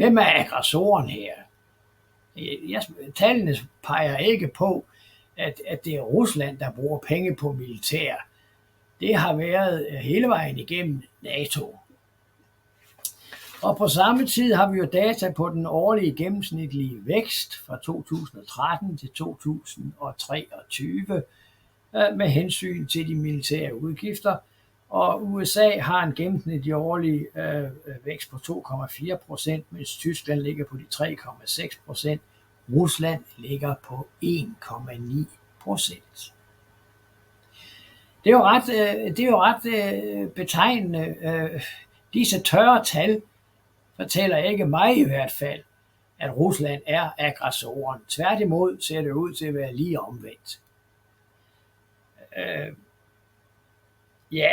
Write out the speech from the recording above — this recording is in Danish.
Hvem er aggressoren her? Tallene peger ikke på, at det er Rusland, der bruger penge på militær. Det har været hele vejen igennem NATO. Og på samme tid har vi jo data på den årlige gennemsnitlige vækst fra 2013 til 2023 med hensyn til de militære udgifter. Og USA har en gennemsnitlig årlig vækst på 2,4%, mens Tyskland ligger på de 3,6%. Rusland ligger på 1,9%. Det er jo ret betegnende. Disse tørre tal fortæller ikke mig i hvert fald, at Rusland er aggressoren. Tværtimod ser det ud til at være lige omvendt. Ja.